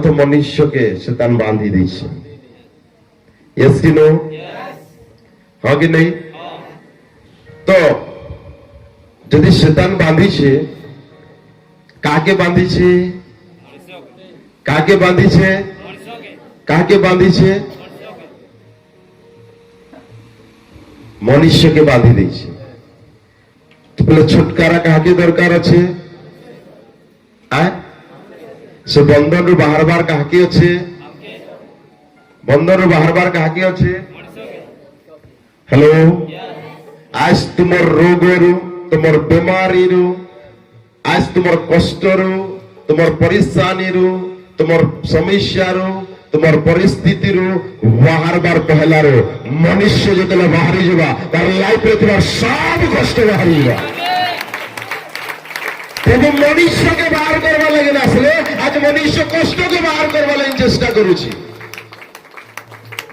তো মনুষ্যকে শয়তান বাঁধি দিয়েছে। ইয়েস কি নো? হ্যাঁ কি নেই? তো যদি শয়তান বাঁধিছে, কাকে বাঁধিছে? কাকে বাঁধিছে? কাকে বাঁধিছে? মনুষ্যকে বাঁধি দিয়েছে। বলে ছুটকারা কাকে দরকার আছে? সে বন্ধনରୁ ବାହାରବାର କାହାକି ଅଛି? ବନ୍ଧନରୁ ବାହାରବାର କାହାକି ଅଛି? ହ୍ୟାଲୋ, ଆজ ତୁମର ରୋଗରୁ, ତୁମର ବେମାରୀରୁ, ଆজ ତୁମର କଷ୍ଟରୁ, ତୁମର ପରିଶାନୀରୁ, ତୁମର ସମସ୍ୟାରୁ, ତୁମର ପରିସ୍ଥିତିରୁ ବାହାରବାର ପହଲାରୁ ମନୁଷ୍ୟ ଯେତେବେଳେ ବାହାରି ଯିବା, ତାର ଲାଇଫରେ ଥିବା ସବୁ କଷ୍ଟ ବାହାରି ଯିବା। ତେବେ ମନୁଷ୍ୟকে ବାହାର କରିବା ଲାଗି ଆସିଲେ, ଆଜି ମନୁଷ୍ୟ କଷ୍ଟকে ବାହାର କରିବା ଲାଗି ଚେଷ୍ଟା କରୁଛି।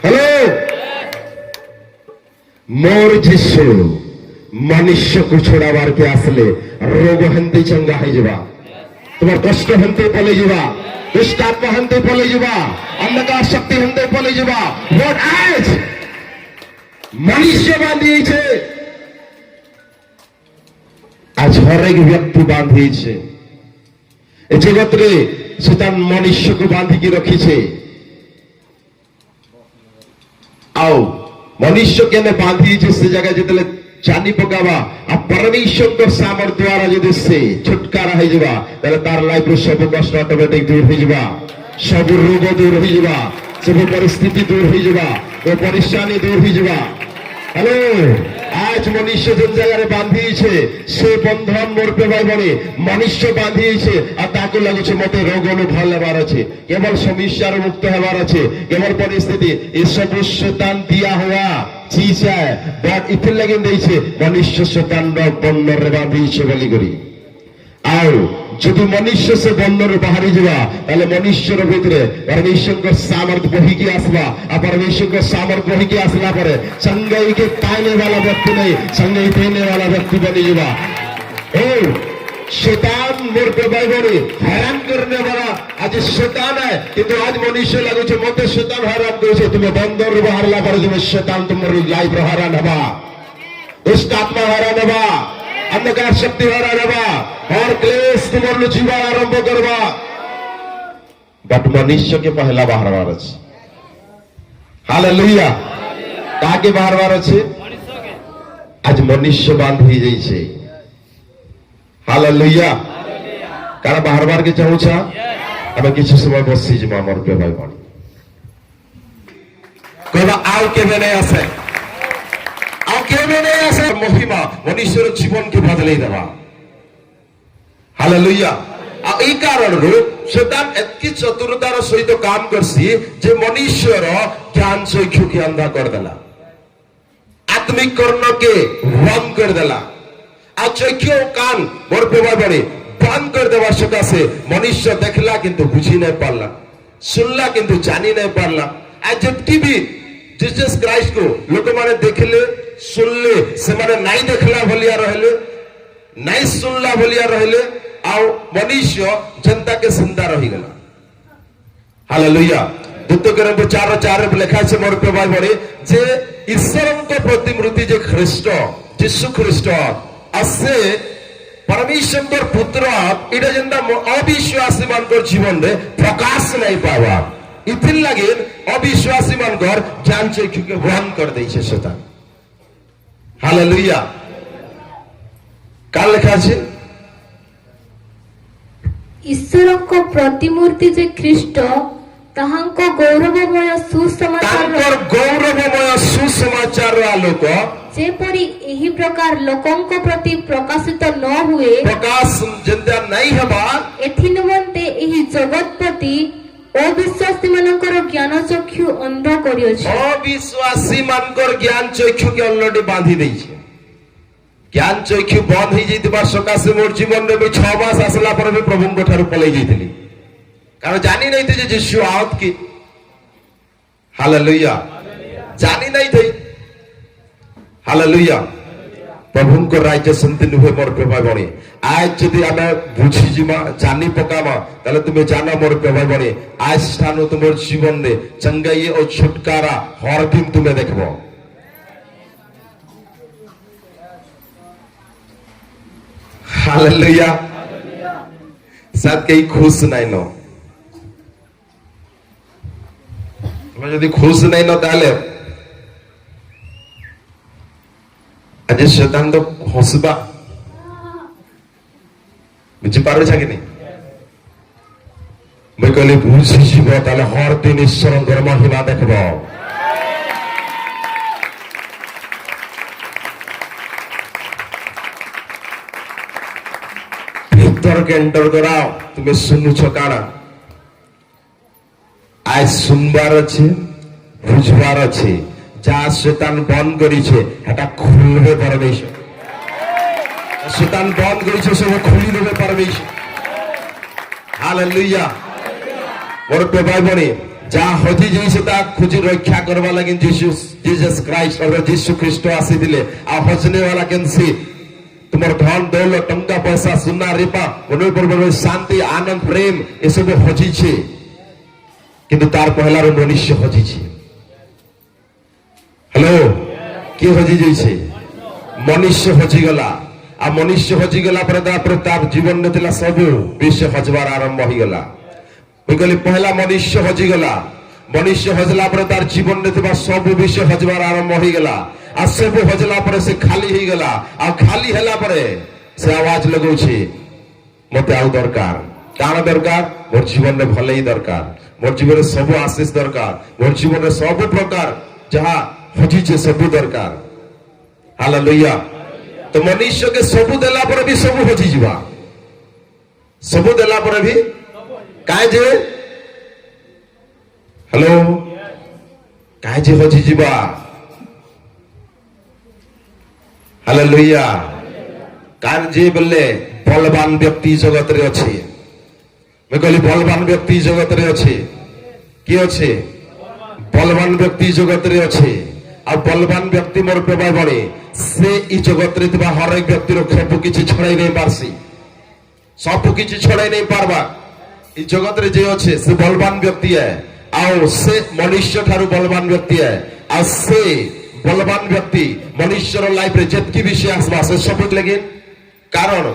ହ୍ୟାଲୋ, ମୋର ଯୀଶୁ ମନୁଷ୍ୟକୁ ଛଡ଼ାବାରକେ ଆସିଲେ ରୋଗ ହେନ୍ତି ଚଙ୍ଗା ହେଇଯିବା, ତୁମର କଷ୍ଟ ହେନ୍ତି ପଳେଇଯିବା, ଦୁଷ୍ଟାତ୍ମା ହେନ୍ତି ପଳେଇଯିବା, ଅନ୍ଧକାର ଶକ୍ତି ହେନ୍ତି ପଳେଇଯିବା। ବଟ୍ ଆଜ ମନୁଷ୍ୟ ବାନ୍ଧି ହେଇছে, আজ হরেক ব্যক্তি বাঁধিয়েছে। এ জগৎরে শয়তান মনুষ্যকে বাঁধিকি রখিছে। আও মনুষ্য কেন বাঁধিয়েছে সে জায়গায় যেতেলে জানি পকাবা, আর পরমেশ্বর সামর দ্বারা যদি সে ছুটকারা হয়ে যাবা, তাহলে তার লাইফে সব কষ্ট অটোমেটিক দূর হয়ে যাবা, সব রোগ দূর হয়ে যাবা, সব পরিস্থিতি দূর হয়ে যাবা, ও পরেশানি দূর হয়ে যাবা। হ্যালো, আজ মনুষ্য যে জায়গায় বাঁধিয়েছে সে বন্ধন মোর পেবাই বলে মনুষ্য বাঁধিয়েছে, আর তাকে লাগুছে মতে রোগ ভাল হবার আছে, কেবল সমস্যার মুক্ত হবার আছে, কেবল পরিস্থিতি এসব শয়তান দিয়া হওয়া চিজ বাট ইথির লাগি দিয়েছে মনুষ্য শয়তান বন্ধরে বাঁধিয়েছে বলি করি। আর যদি মনুষ্য সে বন্ধরে বাহারি যাবা, তাহলে মনুষ্যর ভিতরে পরমেশ্বর সামর্থ্য বহিকি আসবা, আর পরমেশ্বর সামর্থ্য বহিকি আসলা পরে সঙ্গে পাইনে वाला ব্যক্তি নেই, সঙ্গে দেনে वाला ব্যক্তি বনি যাবা। ও শয়তান মোর পেবাই বলে हैरान करने वाला आज शैतान है, কিন্তু আজ মনুষ্য লাগুছে মতে শয়তান हैरान করছে। তুমি বন্ধরে বাহারলা পরে তুমি শয়তান তোমার লাইফ हैरान হবা, দুষ্ট আত্মা हैरान হবা, अंधकार शक्ति हैरान हवा, और क्लेश तुमर जीवन आरंभ करवा। बट मनुष्य के पहला बाहरवार আছে। हालेलुया, काके बाहरवार আছে? आज मनुष्य बांधी যাইছে। हालेलुया, কারা বাহরবার কে চাহুছা? আমি কিছু সময় বসি যে আমার কে ভাই বল কইবা আও কেবে নাই আছে, মহিমা মনুষ্যর জীবনকে বদলে দেওয়া। হালেলুয়া, এই কারণে শয়তান এতকি চতুরতার সহিত কাম করছি যে মনুষ্যর জ্ঞান চক্ষুকে অন্ধা করে দেলা, আত্মিক কর্ণকে বন্ধ করে দেলা, আর চক্ষু কান মোর পেবা বলে বন্ধ করে দেওয়ার সকাশে মনুষ্য দেখলা কিন্তু বুঝি নাই পারলা, শুনলা কিন্তু জানি নাই পারলা। আজ টিভি जीसस क्राइस्ट को लोक माने देखले सुनले से माने नहीं देखला भलिया रहले, नहीं सुनला भलिया रहले, आउ मनुष्य जनता के जिंदा रही गला। हालेलुया, द्वितीय कोरिन्थ 4:4 लिखा আছে मोर पे भाई बड़े जे ईश्वरଙ୍କ प्रतिमूर्ति जे ख्रीष्ट यीशु ख्रीष्ट आसे परमेश्वर पुत्र इडा जेंदा अविश्वासी मानकर जीवन रे प्रकाश नहीं पावा, इथिर लगे अविश्वासी मानकर ज्ञान चक्षुके बंद कर देइছে शैतान। हालेलुया, काल लिखा আছে ईश्वरଙ୍କ प्रतिमूर्ति जे ख्रीष्ट ताहांको गौरवमय सुसमाचार आलोक जेपरि एही प्रकार लोकंक प्रति प्रकाशित न हुए, प्रकाश जेंता नहीं हबा एथि निमंते एही जगतपति अविश्वासी मानकर ज्ञान चक्षु अंध करियोछ। अविश्वासी मानकर ज्ञान चक्षु के अलरेडी बांधी देइछे। ज्ञान चक्षु बंद हो जाइतबार सकाशे मोर जीवन रे 6 मास आसला पर भी प्रभु को ठार पलाई जाइतली, कारण जानी नहीं थे जे यीशु आवत की। हालेलुया, जानी नहीं थी। हालेलुया, ପ୍ରଭୁଙ୍କ ରାଜ୍ୟ ସେମିତି ନୁହେଁ ମୋର ପ୍ରିୟ ଭାଇ ଭଉଣୀ। ଆଜ ଯଦି ଆମେ ବୁଝିଯିବା ଜାନି ପକାବା ତାହେଲେ ତୁମେ ଜାନ ମୋର ପ୍ରିୟ ଭାଇ ଭଉଣୀ ଆଜ ଠାରୁ ତୁମର ଜୀବନରେ ଚଙ୍ଗାଇ ଓ ଛୁଟକାରା ହର ଦିନ ତୁମେ ଦେଖିବ। हालेलुया। शायद कहीं खुश नहीं नो तुम्हें यदि खुश नहीं नो ताले आज शैतान तो हसबा बुझी पारो कि नहीं मैं कहली बुझीब ताले हर दिन ईश्वर महिमा देखब। भीतर के एंटर कराओ तुम्हें सुनुछ काना आज सुनबार अच्छे बुझबार अच्छे जा शैतान बंद करी छे हेटा खुलबे परमेश्वर शैतान बंद करी छे सब खुली देबे परमेश्वर। हालेलुया। मोर प्रिय भाई भणी जा हजी जइसे ता खुजी रक्षा करवा लागि जीसस क्राइस्ट और जीसु ख्रीष्ट आसीदिले आ हजने वाला केनसी तुम्हार धन दौलत टंका पैसा सुना रेपा मन शांति आनंद प्रेम ये सब हजी छे किंतु तार पहला रो मनुष्य हजी छे। हेलो के हजी जइसे मनुष्य हजी गला आ मनुष्य हजी गला पर तार जीवन ने थिला सब विषय हजबार आरंभ हो गला। कहली पहला मनुष्य हजी गला मनुष्य हजला पर तार जीवन ने थिबा सब विषय हजबार आरंभ हो गला आ सब हजला पर से खाली हो गला आ खाली हला पर से आवाज लगौ छे मते आउ दरकार काना दरकार मोर जीवन में भलाई दरकार मोर जीवन में सब आशीष दरकार मोर जीवन में सब प्रकार जहां हजी छे सब दरकार। हालेलुया। तो मनुष्य के सब देला पर भी सब हजी जीवा सब देला पर भी काहे जे हेलो काहे जे हजी जीवा। हालेलुया। कान जे बोले बलवान व्यक्ति जगत रे अछि मैं कहली बलवान व्यक्ति जगत रे अछि कि अछि बलवान व्यक्ति जगत रे अछि आ बलवान व्यक्ति मोर प्रभाव बने से ई जगत रे थिबा हर एक व्यक्ति रो सब किछि छड़ाई नै पारसी सब किछि छड़ाई नै पारबा ई जगत रे जे अछि से बलवान व्यक्ति है आ से मनुष्य थारु बलवान व्यक्ति है आ से बलवान व्यक्ति मनुष्य लाइफ रे जतकी विषय आसबा से सब लगे कारण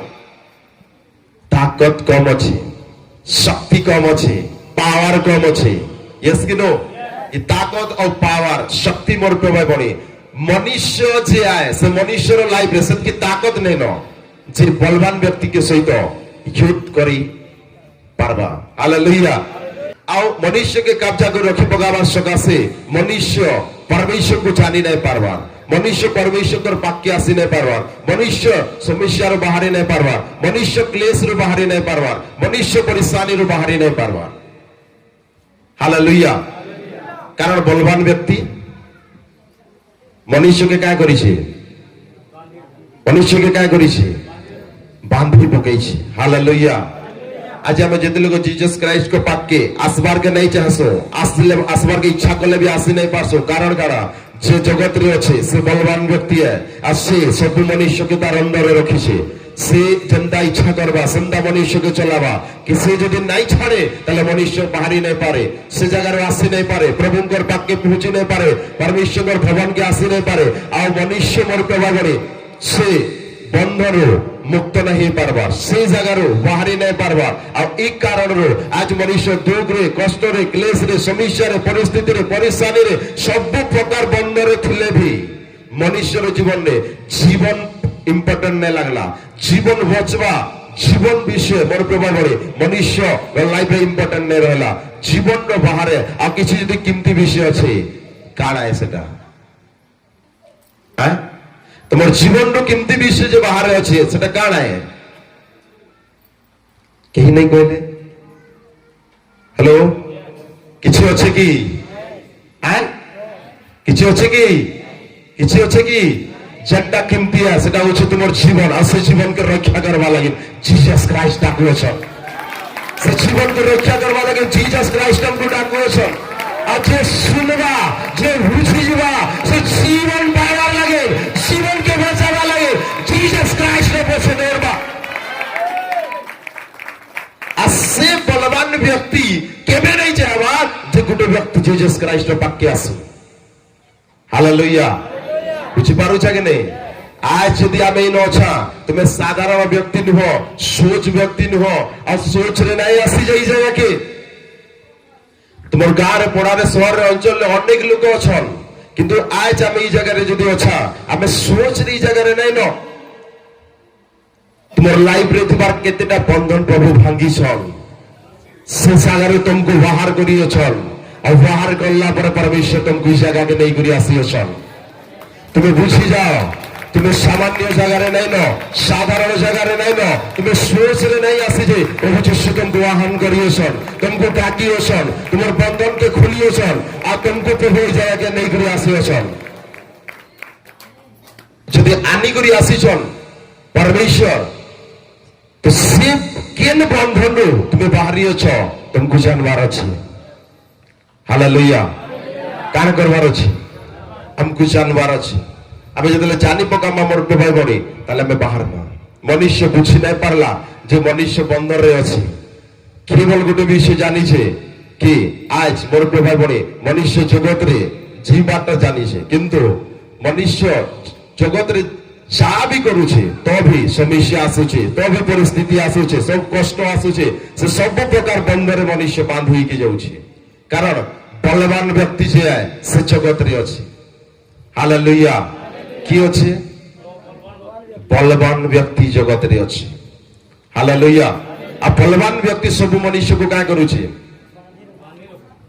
ताकत कम अच्छी शक्ति कम अच्छी पावर कम अच्छी यस कि नो ये ताकत और पावर शक्ति मोर पे बने मनुष्य जे आए से मनुष्य लाइफ रे सेतकी ताकत नहीं न जे बलवान व्यक्ति के सहित युद्ध करी पारबा। हालेलुया। आउ मनुष्य के कब्जा कर रखी पगावा सकाशे मनुष्य परमेश्वर को जानी नहीं पारवा मनुष्य परमेश्वर कर वाक्य आसी नहीं पारवा मनुष्य समस्या रो बाहरी नहीं पारवा मनुष्य क्लेश रो बाहरी नहीं पारवा मनुष्य परेशानी रो बाहरी नहीं पारवा। हालेलुया। कारण बलवान व्यक्ति मनुष्य के क्या करी छे मनुष्य के क्या करी छे बांधी पकई छे। हालेलुया। आज हमें जितने लोग जीसस क्राइस्ट को पाक के आसबार के नहीं चाहसो आसबार की इच्छा कले भी आसी नहीं पारसो कारण काड़ा जे जगत रे अच्छे से बलवान व्यक्ति है आ से सब मनुष्य के तार अंदर रखी छे से जनता इच्छा करबा संता मनुष्य के चलावा कि से यदि नहीं छाड़े ताले मनुष्य बाहरी नहीं पारे से जगह रे आसी नहीं पारे प्रभुंकर पाक के पहुंची नहीं पारे परमेश्वर भवन के आसी नहीं पारे आ मनुष्य मोर प्रभावरे से बंधन मुक्त नहीं पारबा से जगह बाहरी नहीं पारबा और एक कारण आज मनुष्य दुख रे कष्ट रे क्लेश रे समस्या रे परिस्थिति रे परेशानी रे सब प्रकार बंधन थिले भी मनुष्य जीवन रे जीवन इंपोर्टेंट नहीं लगला जीवन बचवा जीवन विषय मोर प्रभाव मनुष्य लाइफ रे इंपोर्टेंट नहीं रहला जीवन रो बाहर आ किछि जदि कीमती विषय अछि काना है सेटा हैं तुम्हार जीवन रो कीमती विषय जो बाहर अच्छे सेटा काना है कहीं नहीं कहले। हेलो किछि अच्छे की हैं किछि अच्छे की किछि अच्छे की जेटा कीमती है सेटा होचे तुम्हार जीवन आ से जीवन के रक्षा करबा लागि जीसस क्राइस्ट डाकुओ छ से जीवन के रक्षा करबा लागि जीसस क्राइस्ट हमको डाकुओ छ आ जे सुनबा जे बुझिबा से जीवन पावा लगे जीवन के बचावा लगे ଗୋଟେ ବ୍ୟକ୍ତି ଜିଜସ୍ ଖ୍ରୀଷ୍ଟର ପାଖେ ଆସୁ। ହାଲେଲୁୟା। ବୁଝିପାରୁଛ କି ନାଇଁ? আজ যদি আমি ইন অছা তুমি সাধারণ ব্যক্তি নুহ, সোচ ব্যক্তি নুহ, আর সোচরে নাই আসি যাই জায়গাকে তোমার গাঁরে পড়ারে শহরে অঞ্চলে অনেক লোক অছন, কিন্তু আজ আমি এই জায়গায় যদি অছা আমি সোচরে এই জায়গায় নাই ন তোমার লাইফরে তোমার কেতেটা বন্ধন প্রভু ভাঙ্গিছন, সে জায়গায় তোমাকে বাহার করিয়েছন, আর বাহার করলা পরে পরমেশ্বর তোমাকে এই জায়গাকে নেই করে আসিয়েছন। তুমি বুঝি যাও তুমি সামান্য জায়গায় নাই ন, সাধারণ জায়গায় নাই ন, তুমি সোচরে নাই আসি যে প্রভু যিশু তোমাকে আহ্বান করিয়েছন, তোমাকে ডাকিয়েছন, তোমার বন্ধনকে খুলিয়েছন, আর তোমাকে প্রভু এই জায়গাকে নেই করে আসিয়েছন। যদি আনি করে আসিছন পরমেশ্বর, তো সে কেন বন্ধন তুমি বাহারিয়েছ তোমাকে জানবার আছে। হালেলুয়া। কান করবার আছে, আমাকে জানবার আছে। আমি যদি জানি পকাম আমার প্রভাব পড়ে তাহলে আমি বাহার না। মনুষ্য বুঝি নাই পারলা যে মনুষ্য বন্ধরে আছে, কেবল গোটে বিষয় জানিছে কি আজ মোর প্রভাব পড়ে মনুষ্য জগতরে জীবাটা জানিছে, কিন্তু মনুষ্য জগতরে যা বি করুছে তো ভি সমস্যা আসুছে, তো ভি পরিস্থিতি আসুছে, সব কষ্ট আসুছে, সে সব প্রকার বন্ধরে মনুষ্য বাঁধ হইকে যাচ্ছে। কারণ বলবান ব্যক্তি যে সে জগতরে আছে। হালেলুয়া। কি আছে? বলবান ব্যক্তি জগতরে আছে। হালেলুয়া। আর বলবান ব্যক্তি সবু মনুষ্যকে কাঁ করুছে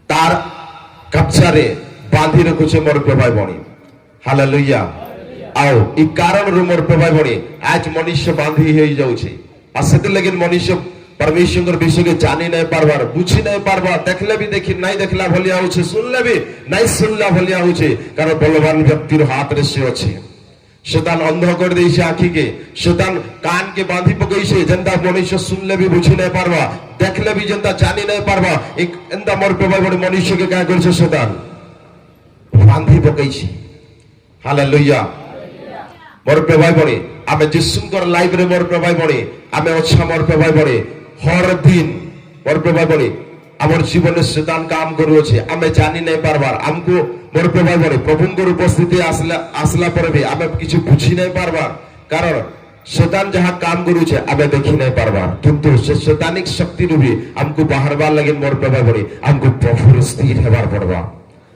তার কবজারে বাঁধি রাখুছে মোর প্রভাব বণী। হালেলুয়া। আও এই কারণରୁ মোর প্রভাব বণী আজ মনুষ্য বাঁধি হয়ে যাচ্ছে। আর সেতিলাগি মনুষ্য परमेश्वर विषय के जानी नहीं पारबार, बुझी नहीं पारबार, देखले भी देखी नहीं देखला भलिया होचे, सुनले भी नहीं सुनला भलिया होचे। कारण बलवान व्यक्तिर हाथ रे से अछि। शैतान अंध कर देइसे आखी के, शैतान कान के बांधी पकइसे, जनता मनुष्य सुनले भी बुझी नहीं पारबा, देखले भी जनता जानी नहीं पारबा। एक एंदा मोर प्रभाव बड़े मनुष्य के काय करছে शैतान बांधी पकइसे। हालेलुया। मोर प्रभाव बड़े आमे जिसुकर लाइफ रे मोर प्रभाव बड़े आमे अच्छा मोर प्रभाव बड़े हर दिन मोर प्रभाव बड़े আমার জীবনে শয়তান কাম করুছে, আমি জানি নাই পারবার। আমকো মোর প্রভাব বড়ে প্রভুঙ্কর উপস্থিতি আসলা পরে भी আমি কিছু বুঝি নাই পারবার। কারণ শয়তান যাহা কাম করুছে আমি দেখি নাই পারবার, কিন্তু সে শয়তানিক শক্তি রূপে আমকো বাহারবার লাগে মোর প্রভাব বড়ে আমকো প্রভুর স্থির হেবার পড়বা,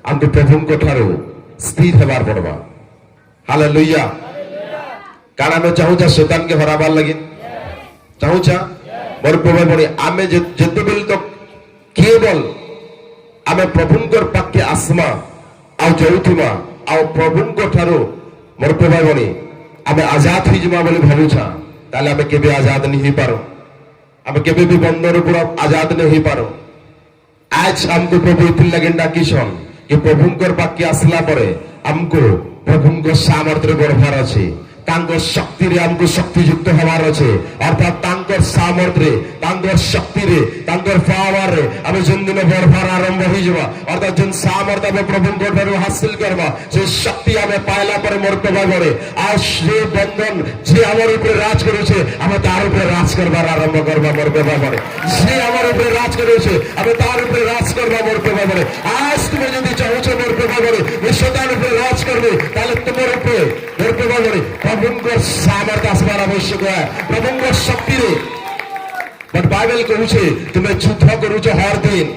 আমকো প্রভুঙ্ক ঠারো স্থির হেবার পড়বা। হালেলুয়া। কারণ আমি চাহুছা শয়তানকে হরাবার লাগে, চাহুছা মোর প্রভাব বড়ে আমি যেতেবেলে তো केवल आमे प्रभुंकर पाखे आसमा आउ जाउथिमा आउ प्रभुंकर ठारो मोर प्रभाव बने आमे आजाद होई जमा बोली भाबुछा, ताले आमे केबे आजाद नहीं होई पारो, आमे केबे भी बंधर ऊपर आजाद नहीं होई पारो। आज हमको प्रभु इतिल लगेन डाकिसन कि प्रभुंकर पाखे आसला परे हमको प्रभुंकर सामर्थ्य बढ़वार আছে, तांकर शक्ति रे हमको शक्तियुक्त हवार আছে, अर्थात तांकर सामर्थ्य तांकर शक्ति रे तांकर पावर रे हमें जिंदगी में बढ़वार आरंभ हो जावा। अर्थात जिन सामर्थ्य हमें प्रभु को ठारो हासिल करवा से शक्ति हमें पाइला पर मोर प्रभाव बड़े आज से बंधन जे हमारे ऊपर राज करूछे हमें तार ऊपर राज करवार आरंभ करवा मोर प्रभाव बड़े। जे हमारे ऊपर राज करूछे हमें तार ऊपर राज करवा मोर प्रभाव बड़े। आज तुम यदि चाहो मोर प्रभाव बड़े मैं शैतान ऊपर राज करबे ताले तुम्हारे ऊपर मोर प्रभाव बड़े प्रभुंकर सामर्थ्य आसबार आवश्यक है, प्रभुंकर शक्ति रे। बट बाइबल कहूछे तुम्हें युद्ध करूछो हर दिन,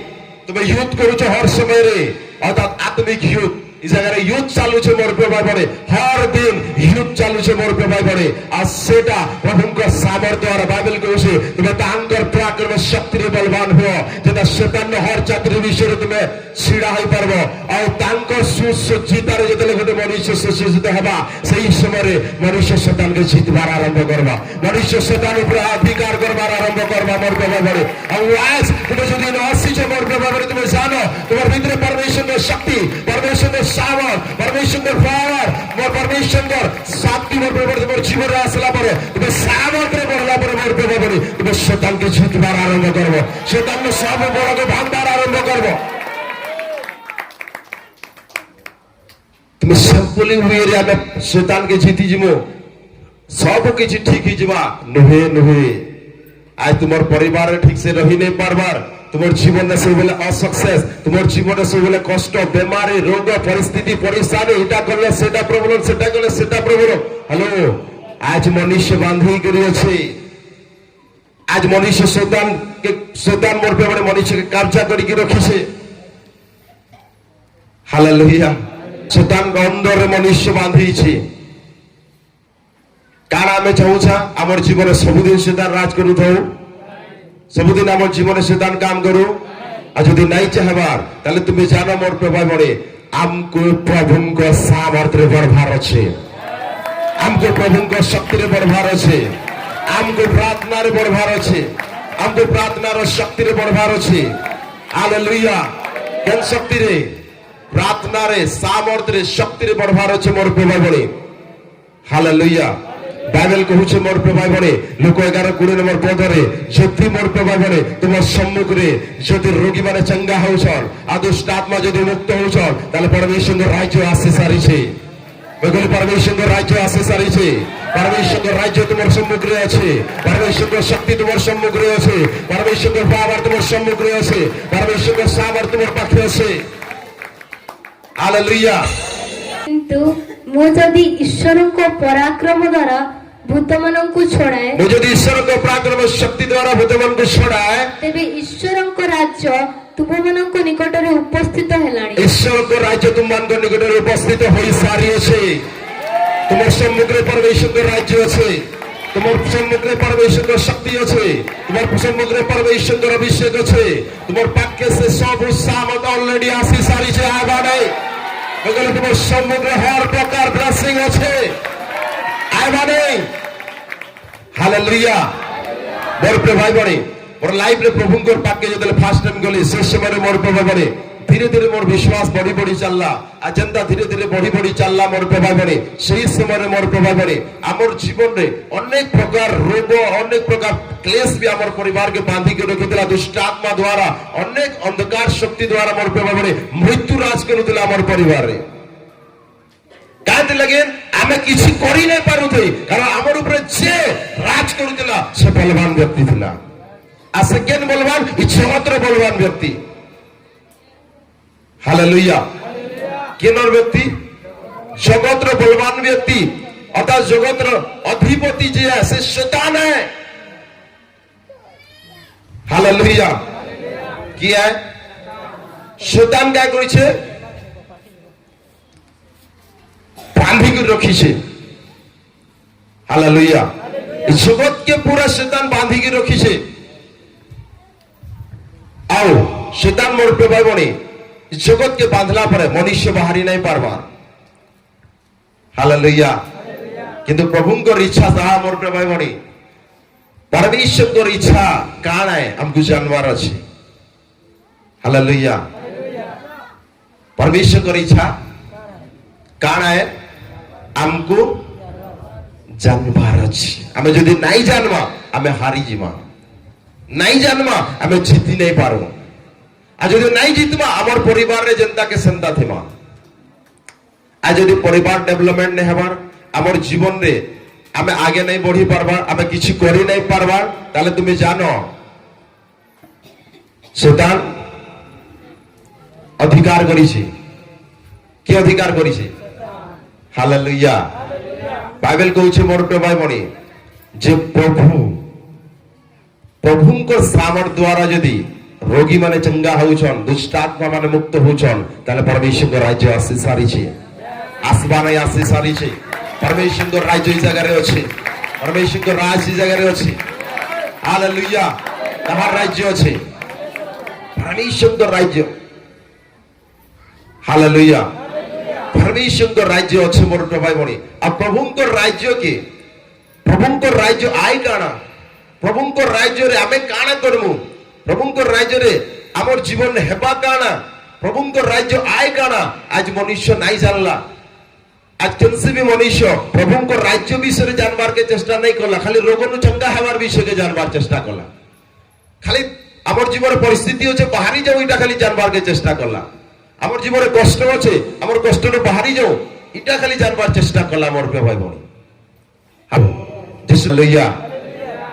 तुम्हें युद्ध करूछो हर समय रे, अर्थात आत्मिक युद्ध इस जगह युद्ध चालू छे मोर प्रभाव बड़े हर दिन युद्ध चालू छे मोर प्रभाव बड़े। आज सेटा प्रभुंकर सामर्थ्य और बाइबल कहूछे तुम्हें तांकर पराक्रम शक्ति रे बलवान हो जेता शैतान हर चातुरी विषय तुम्हें छिड़ा होई परबो और तांकर सुसज्जित रे जेतले गोटे मनुष्य सुसज्जित हेबा सेही समय रे मनुष्य शैतान के जीतबार आरंभ करबा, मनुष्य शैतान ऊपर अधिकार करबार आरंभ करबा मोर प्रभाव बड़े। और आज तुम्हें जदि न आसी छे मोर प्रभाव बड़े तुम्हें जानो तुम्हारे भीतर परमेश्वर की शक्ति, परमेश्वर की सामर्थ, परमेश्वर की पावर, मोर परमेश्वर की शक्ति मोर प्रभाव तुम्हारे जीवन रे आसला परे तुम्हें सामर्थ रे बढ़ला परे मोर प्रभाव बड़े तुम्हें शैतान के जीतबार आरंभ करबो, शैतान ने सब बड़ के भांगबार आरंभ करबो। तुम्हें सिंपली हुए रे आमे शैतान के जीती जिमो सब किछि ठीक ही जिबा नुहे नुहे। आज तुम्हार परिवार ठीक से रही नहीं पारबार, তোমার জীবনে ସବୁବେଳେ অসকসেস, তোমার জীবনে ସବୁବେଳେ কষ্ট, বেমারি, রোগ, পরিস্থিতি, পরিশানি, এটা করলে সেটা প্রবলেম, সেটা করলে সেটা প্রবলেম। হ্যালো, আজ মনুষ্য বান্ধি করিয়াছে, আজ মনুষ্য শৈতান মোর পেপারে মনুষ্যকে কবজা করিকি রখিছে। হালেলুয়া। শৈতান অন্দরে মনুষ্য বাঁধিছে। কারণ আমি চাহুছা আমার জীবনে ସବୁদিন শৈতান রাজ করুথাও, ସବୁদিন আমার জীবনে শৈতান কাম করু। আর যদি নাই চাহবার তাহলে তুমি জানো মোর প্রভাব পড়ে আমকো প্রভুঙ্ক সামর্থ্যে ব্যবহার আছে, আমকো প্রভুঙ্ক শক্তিরে ব্যবহার আছে, আমকো প্রার্থনার ব্যবহার আছে, আমকো প্রার্থনার শক্তির ব্যবহার আছে। হালেলুয়া। কেন শক্তিরে? প্রার্থনারে সামর্থ্যে শক্তির ব্যবহার আছে মোর প্রভাব পড়ে। হালেলুয়া। বাইবেল কହୁছে মোর প্রভাব পড়ে লোক 11:20 নম্বর পদরে যদি মোর প্রভাব পড়ে তোমার সম্মুখরে যদি রোগী মানে চঙ্গা হউছন, আদুষ্ট আত্মা যদি মুক্ত হউছন, তাহলে পরমেশ্বরের রাজ্য আসে সারিছে। বলে পরমেশ্বরের রাজ্য আসে সারিছে। পরমেশ্বরের রাজ্য তোমার সম্মুখরে আছে, পরমেশ্বরের শক্তি তোমার সম্মুখরে আছে, পরমেশ্বরের পাওয়ার তোমার সম্মুখরে আছে, পরমেশ্বরের সামর্থ্য তোমার পাখে আছে। হালেলুয়া। କିନ୍ତୁ ମୁଁ ଯଦି ଈଶ୍ୱରଙ୍କ ପରାକ୍ରମ ଦ୍ୱାରା ଭୂତମାନଙ୍କୁ ଛଡ଼ାଏ, ମୁଁ ଯଦି ଈଶ୍ୱରଙ୍କ ପରାକ୍ରମ ଶକ୍ତି ଦ୍ୱାରା ଭୂତମାନଙ୍କୁ ଛଡ଼ାଏ, ତେବେ ଈଶ୍ୱରଙ୍କ ରାଜ୍ୟ ତୁମମାନଙ୍କ ନିକଟରେ ଉପସ୍ଥିତ ହେଲାଣି। ଈଶ୍ୱରଙ୍କ ରାଜ୍ୟ ତୁମମାନଙ୍କ ନିକଟରେ ଉପସ୍ଥିତ ହୋଇ ସାରିଅଛି। ତୁମର ସମ୍ମୁଖରେ ପରମେଶ୍ୱରଙ୍କ ରାଜ୍ୟ ଅଛି, ତୁମର ସମ୍ମୁଖରେ ପରମେଶ୍ୱରଙ୍କ ଶକ୍ତି ଅଛି, ତୁମର ସମ୍ମୁଖରେ ପରମେଶ୍ୱରଙ୍କ ଅଭିଷେକ ଅଛି, ତୁମର ପାଖେ ସେ ସବୁ ସାମର୍ଥ୍ୟ ଅଲରେଡି ଆସି ସାରିছে। ଆଇବାନେ বলে তোমার সম্মুখে হর প্রকার ব্লেসিং আছে। আইবানে। হালেলুয়া। মোর প্রভাব পড়ে মোর লাইফ রে প্রভুঙ্কর পাকে যেতে ফার্স্ট টাইম গলি শেষ সময় মোর প্রভাব পড়ে ধীরে ধীরে মোর বিশ্বাস বড়ি বড়ি চাললা, আজেন্ডা ধীরে ধীরে বড়ি বড়ি চাললা মোর প্রভাব পড়ে। সেই সময় মোর প্রভাব পড়ে আমার জীবনে অনেক প্রকার রোগ, অনেক প্রকার ক্লেশ বি আমার পরিবারকে বাঁধিকে রখিলা দুষ্ট আত্মা দ্বারা, অনেক অন্ধকার শক্তি দ্বারা মোর প্রভাব পড়ে মৃত্যু রাজ করুলা আমার পরিবারে। কাঁদতে লাগেন আমি কিছু করি নাই পারুথে, কারণ আমার উপরে যে রাজ করুলা সে বলবান ব্যক্তি লা। আর সেকেন্ড বলবান ইচ্ছামাত্র বলবান ব্যক্তি। হালেলুয়া। কেনর ব্যক্তি? জগতর বলবান ব্যক্তি, অর্থাৎ জগতর অধিপতি যে আছে শৈতান है। হালেলুয়া। কি है? শৈতান क्या করেছে? বাঁধিকে রখিছে। হালেলুয়া। এই জগৎকে পুরা শৈতান বাঁধিকে রখিছে। আও শৈতান মোর প্রভাব বনে জগৎকে বাঁধলা পরে মনুষ্য বাহারি নাই পারবা। হালেলুয়া। কিন্তু প্রভুঙ্কর ইচ্ছা তাহা মোর প্রভাব বনে পরমেশ্বরর ইচ্ছা কাণ है हमको जानवर আছে। हालेलुया। परमेश्वर इच्छा काण है हमको जानवर अच्छी। आमे जदि नहीं जानवा आमे हारी जीवा, नहीं जानवा आमे जीती नहीं पारबो। आ जदि नहीं जीतवा हमर परिवार रे जनता के संता थेमा। आ जदि परिवार डेवलपमेंट नहीं हबार, हमर जीवन रे आमे आगे नहीं बढ़ी पारबा, आमे किछि करि नहीं पारबा, ताले तुमे जानो शैतान अधिकार करिছে। কি অধিকার করিছে? হালেলুয়া। বাইবেল কହୁছে মোর ভাই মনি যে প্রভুঙ্কর সামর্থ্য দ্বারা যদি রোগী মানে চঙ্গা হউছন, দুষ্ট আত্মা মানে মুক্ত হউছন, তাহলে পরমেশ্বর রাজ্য আসি সারিছে। আসবা নাই আসি সারিছে। পরমেশ্বর রাজ্য এই জায়গায় আছে, পরমেশ্বর রাজ এই জায়গায় আছে। হালেলুয়া। তাহার রাজ্য আছে, পরমেশ্বর রাজ্য। हालेलुया। परमेश्वर राज्य अच्छे मोर भाई भणी। आ प्रभुंकर राज्य के प्रभुंकर राज्य आय काना, प्रभुंकर राज्य रे आमे काना करमु, प्रभुंकर राज्य रे हमर जीवन हेबा काना, प्रभुंकर राज्य आय काना आज मनुष्य नहीं जानला। आज केनसे भी मनुष्य प्रभुंकर राज्य विषय जानबार के चेष्टा नहीं कला, खाली रोगनु चंगा हेबार विषय के जानबार चेष्टा कला। खाली हमर जीवन परिस्थिति होचे बाहरी जाऊ इटा खाली जानबार के चेष्टा कला। আমার জীবনে কষ্ট আছে, আমার কষ্টরে বাহারি যাও এটা খালি জানবার চেষ্টা করলাম আমার ভাই বোন। হালেলুয়া।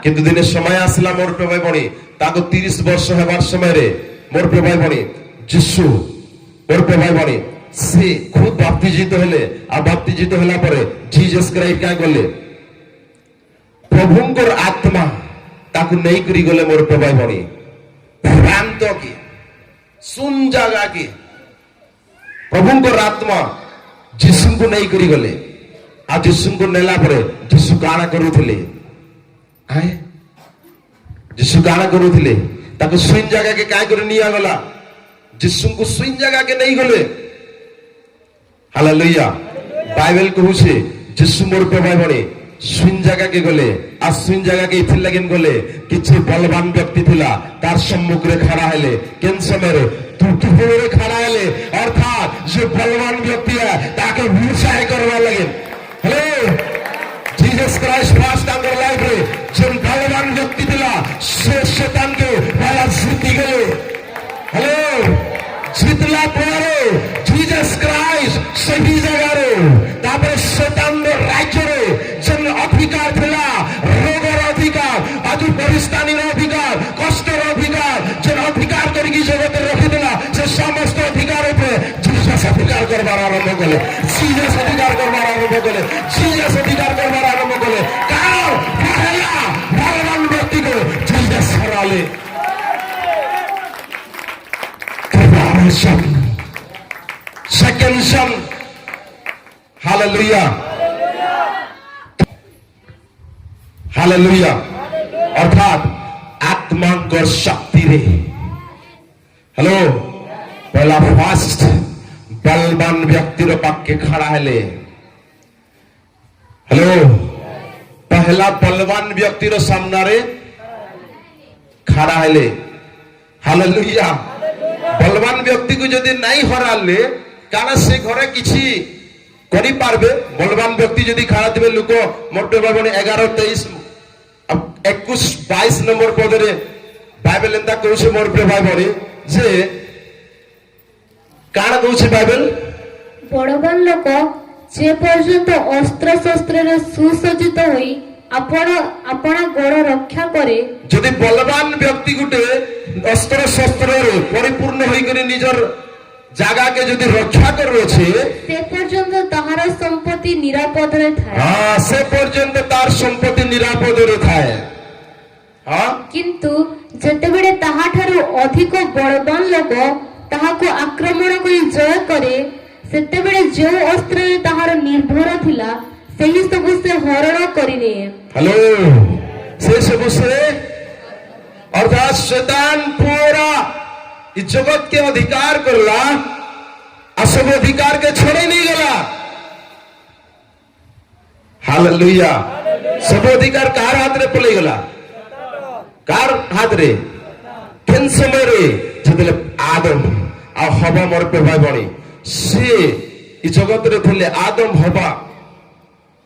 কিন্তু দিনের সময় আসলাম আমার ভাই বোন ତାକୁ 30 ବର୍ଷ ହେବାର ସମୟରେ ମୋର ପ୍ରିୟ ଭାଇ ଭଉଣୀ ଯୀଶୁ ମୋର ପ୍ରିୟ ଭାଇ ଭଉଣୀ ସେ ଖୁଦ ବାପ୍ତିଜିତ ହେଲେ ଆଉ ବାପ୍ତିଜିତ ହେଲା ପରେ ଜିଜସ୍ କ୍ରାଇଷ୍ଟ କାଇଁ ଗଲେ ପ୍ରଭୁଙ୍କର ଆତ୍ମା ତାକୁ ନେଇକରି ଗଲେ ମୋର ପ୍ରିୟ ଭାଇ ଭଉଣୀ ଭ୍ରାନ୍ତ କି ଶୂନ ଜାଗା କି ପ୍ରଭୁଙ୍କର ଆତ୍ମା ଯୀଶୁଙ୍କୁ ନେଇକରି ଗଲେ ଆଉ ଯୀଶୁଙ୍କୁ ନେଲା ପରେ ଯୀଶୁ କାଣା କରୁଥିଲେ ଯୀଶୁ କାଣା କରୁଥିଲେ ତାକୁ ଶୂନ ଜାଗାକେ କାଇଁ କରି ନିଆଗଲା ଯୀଶୁଙ୍କୁ ଶୂନ ଜାଗାକେ ନେଇଗଲେ ହାଲେଲୁୟା ବାଇବେଲ କହୁଛି ଯୀଶୁ ମୋର ପ୍ରିୟ ଭାଇ ଭଉଣୀ ଶୂନ ଜାଗାକେ ଗଲେ ଆଉ ଶୂନ ଜାଗାକେ ଏଥିର୍ ଲାଗି ଗଲେ କିଛି ବଳବାନ ବ୍ୟକ୍ତି ଥିଲା ତାର ସମ୍ମୁଖରେ ଖଡ଼ା ହେଲେ କେନ୍ ସମୟରେ ତୁଠରେ ଖଡ଼ା ହେଲେ ଅର୍ଥାତ୍ ଯେ ବଳବାନ ବ୍ୟକ୍ତି ତାକେ ଭୂଷାୟ କରବାର ଲାଗି ହେଲେ जीसस क्राइस्ट फास्ट तांकर लाइफ रे जेन बलवान व्यक्ति थिला से शैतान के वाला जीती गए हेलो जीतला ପରେ जीसस क्राइस्ट सही जगह रे तापर शैतान रो राज्य रे जेन अधिकार थिला रोगर अधिकार आदि परिस्थिति रो अधिकार कष्ट रो अधिकार जेन अधिकार करिकी जगत रे रखि दिला से समस्त अधिकार पे जीसस अधिकार करबार आरंभ कले जीसस अधिकार करबार आरंभ कले जीसस अधिकार करबार आरंभ कले कार पहला भगवान व्यक्ति को जीसस हराले सेकंड सन हालेलुया हालेलुया अर्थात आत्मांकर शक्ति रे हेलो पहला फास्ट बलवान व्यक्ति पाके खड़ा हेले हेलो पहला बलवान व्यक्ति सामना रे खड़ा हेले हालेलुया बलवान व्यक्ति को यदि नहीं हराले कारण से घरे किसी करी पारबे बलवान व्यक्ति यदि खड़ा थे लोक मोटे भाई 11 23 21 22 नंबर पदरे बाइबल एंता कहूছে मोर प्रिय भाई भौणी जे काना कहूছে बाइबल बड़वान लोक जे पर्यंत अस्त्र शस्त्र रे सुसज्जित होई अपना गड़ रक्षा करे यदि बलवान व्यक्ति गुटे अस्त्र शस्त्र रे परिपूर्ण होई करी निजर जागा के यदि रक्षा करो छे से पर्यंत ताहार संपत्ति निरापद रे थाए हां से पर्यंत तार संपत्ति निरापद रे थाए हां किंतु जेतेबेले ताहा ठारू अधिक बलवान लोक ताहाको आक्रमण करी जय करे सेतेबेले जो अस्त्र रे ताहार निर्भर थिला सेही सब से हरण करिने हेलो से सब से अर्थात शैतान पूरा इस जगत के अधिकार करला आ सब अधिकार के छोड़े नहीं गला हालेलुया सब अधिकार कार हाथ रे पले गला कार हाथ रे केन समय रे जदले आदम आ हवा मोर पे भाई बणी से इस जगत रे थले आदम हवा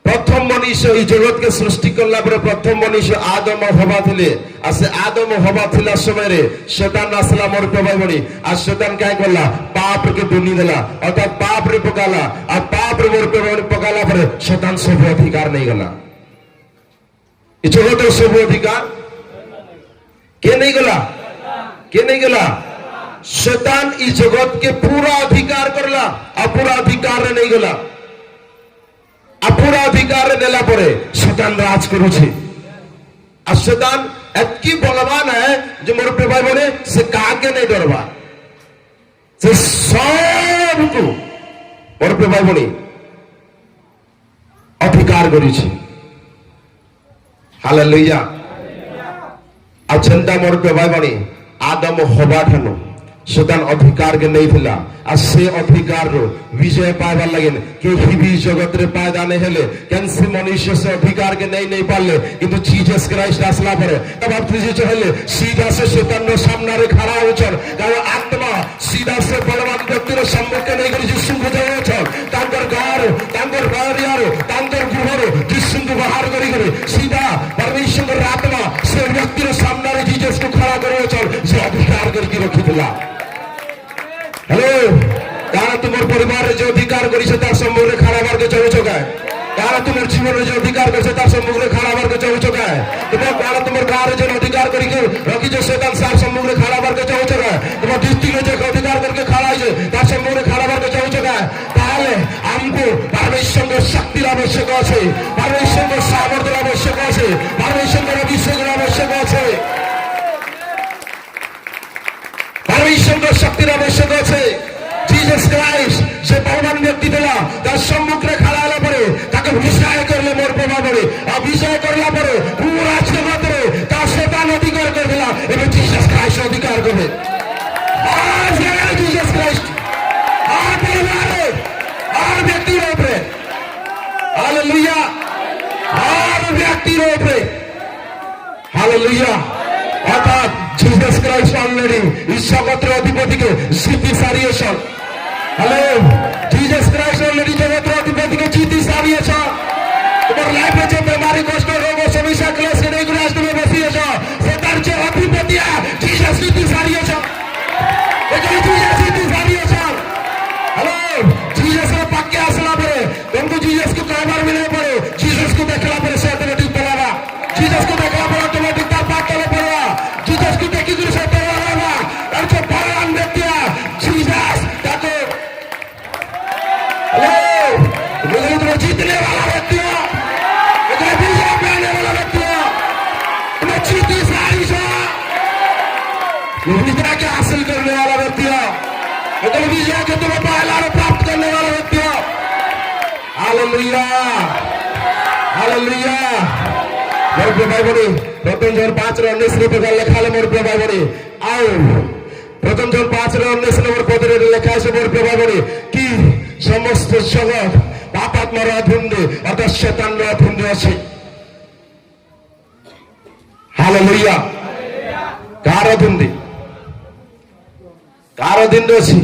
प्रथम मनुष्य ई जगत के सृष्टि करला पर प्रथम मनुष्य आदम और हवा थिले आ से आदम और हवा थिला समय रे शैतान आसला मोर पे भाई बणी आ शैतान काय करला पाप के दुनी देला अर्थात पाप रे पकाला आ पाप रे मोर पे भाई पकाला पर शैतान सब अधिकार नहीं गला ई जगत रे सब अधिकार के नहीं गला शैतान ई जगत के पूरा अधिकार करला आ पूरा अधिकार रे नहीं गला पूरा अधिकार देला परे शैतान राज करूछे आ शैतान एतकी बलवान है जो मोर पे भाई बोले से काके नहीं डरबा से सब को मोर पे भाई बोले अधिकार करूछे हालेलुया आ चंदा मोर पे भाई बोले आदम हवा ठानो शैतान अधिकार के नहीं थिला आ से अधिकार रो विजय पाइबार लगेन केही भी जगत रे पैदा नहीं हेले कैंसी मनुष्य से अधिकार के नहीं पाले किंतु जीसस क्राइस्ट आसला परे तब आप तुझे हेले सीधा से शैतान रो सामने रे खड़ा होचन कारण आत्मा सीधा से बलवान व्यक्ति रो सम्मुख नहीं करी यीशु को जाय छन तांकर घर तांकर परिवार तांकर गृह यीशु को बाहर करी सीधा परमेश्वर रो आत्मा से व्यक्ति रो सामने रे जीसस को खड़ा करे छन जे अधिकार करके रखि दिला हेलो कारण तुम परिवार जो अधिकार करी से तार सम्मुख रे खड़ा करके चलो छका कार কারা তোমার জীবনের যে অধিকার করছে তার সম্মুখে খাড়াবার চাହୁଛ কায় তোমার কারা তোমার গাঁরে যে অধিকার করিকে রখিছে সেতান সার সম্মুখে খাড়াবার চাହୁଛ কায় তোমার ডিস্ট্রিক্টে যে অধিকার করকে খাড়াইছে তার সম্মুখে খাড়াবার চাହୁଛ কায় তাহলে ଆମକୁ ପରମେଶ୍ୱରଙ୍କ ଶକ୍ତିର ଆବଶ୍ୟକ ଅଛି ପରମେଶ୍ୱରଙ୍କ ସାମର୍ଥ୍ୟର ଆବଶ୍ୟକ ଅଛି ପରମେଶ୍ୱରଙ୍କର ଅଭିଷେକର ଆବଶ୍ୟକ ଅଛି ପରମେଶ୍ୱରଙ୍କ ଶକ୍ତିର ଆବଶ୍ୟକ ଅଛି ଜିସସ୍ କ୍ରାଇଷ୍ଟ ସେ ବଳବାନ ବ୍ୟକ୍ତି ଥିଲା ତା ସମ୍ମୁଖରେ ଖାଡ଼ା ହେଲା ପରେ ତାକୁ ବିଷୟ କରିଲେ ମୋର ପ୍ରଭାବରେ ଆଉ ବିଷୟ କରିଲା ପରେ ପୁରା ଜଗତରେ ତା ଶୈତାନ ଅଧିକାର କରିଥିଲା ଏବେ ଜିସସ୍ କ୍ରାଇଷ୍ଟ ଅଧିକାର କରିବେ ଜିସସ୍ କ୍ରାଇଷ୍ଟ ପରିବାରରେ ବ୍ୟକ୍ତିର ଉପରେ ହାଲେଲୁୟା ବ୍ୟକ୍ତିର ଉପରେ ହାଲେଲୁୟା অর্থাৎ জিসাস ক্রাইস্ট অলরেডি এই জগতের অধিপতিকে জিতি সারিয়েছেন হ্যালো জিসাস ক্রাইস্ট অলরেডি জগতের অধিপতিকে জিতি সারিয়েছেন তোমার লাইফে যে বেমারি কষ্ট রোগ সমস্যা ক্লেশ এগুলো আজ তুমি বসিয়েছ সে তার যে অধিপতি জিসাস জিতি সারিয়েছেন এখানে জিসাস জিতি সারিয়েছেন হ্যালো জিসাসের পাক্কে আসলা পরে तुमको जीसस को कहबार मिले पड़े जीसस को देखला पड़े से ऑटोमेटिक पड़ेगा जीसस को देखला पड़े ऑटोमेटिक तार पाट चले पड़ेगा जीसस को देखी दूर से पड़ेगा और जो बलवान व्यक्ति है जीसस ताको हेलो मुझे तो जीतने वाला व्यक्ति है मुझे विजय पाने वाला व्यक्ति है तुम्हें जीती सारी शो विजय के हासिल करने वाला व्यक्ति है मुझे विजय के तुम्हें पहला प्राप्त करने वाला व्यक्ति है हालेलुया हालेलुया मोर प्रभु बड़े प्रथम जन 5:19 प्रकार লেখা আছে মোর প্রভু বড়ে আও প্রথম জন 5:19 নম্বর পদে লেখা আছে মোর প্রভু বড়ে কি সমস্ত জগৎ পাপাত্মার অধীনে অর্থাৎ শয়তানের অধীনে আছে হালেলুয়া কার অধীনে ଅଛି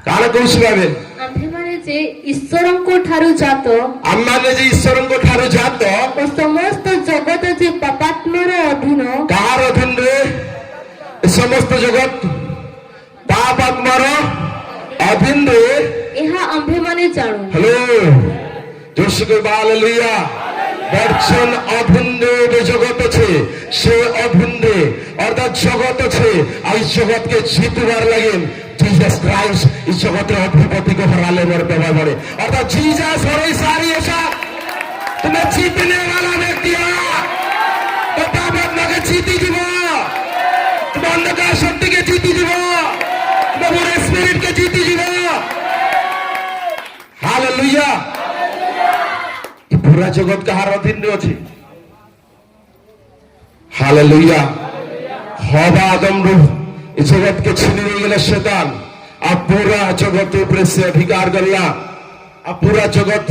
କାଣ କହୁଛି ଭାବେ ଆମ୍ଭେମାନେ ଯେ ଈଶ୍ୱରଙ୍କ ଠାରୁ ଜାତ ଆମମାନେ ଯେ ଈଶ୍ୱରଙ୍କ ଠାରୁ ଜାତ ଓ ସମସ୍ତ ଜଗତ ଯେ ପାପାତ୍ମାର ଅଧୀନ କାହାର ଅଧୀନରେ ସମସ୍ତ ଜଗତ ପାପ ଆତ୍ମାର ଅଧୀନରେ ଏହା ଆମ୍ଭେମାନେ ଜାଣୁ ହ୍ୟାଲୋ ଜୋରସେ କହିବା ହାଲେଲୁୟା বর্ষণ অধীনে জগৎ আছে সে অধীনে অর্থাৎ জগৎ আছে আর জগৎকে জিতবার লাগেন জিসাস ক্রাইস্ট এই জগতের অধিপতিকে হরালে মোর প্রভাব পড়ে অর্থাৎ জিসাস হরাই সারিয়েছে তুমি জিতনে वाला ব্যক্তি তো পাপকে জিতি দিব তুমি অন্ধকার শক্তিকে জিতি দিব তোমার স্পিরিটকে জিতি দিব হালেলুয়া पूरा जगत काहार अधीन अच्छे हालेलुया हवा आदम रू जगत के छीनी गला शैतान अब पूरा जगत ऊपर से अधिकार गला अब पूरा जगत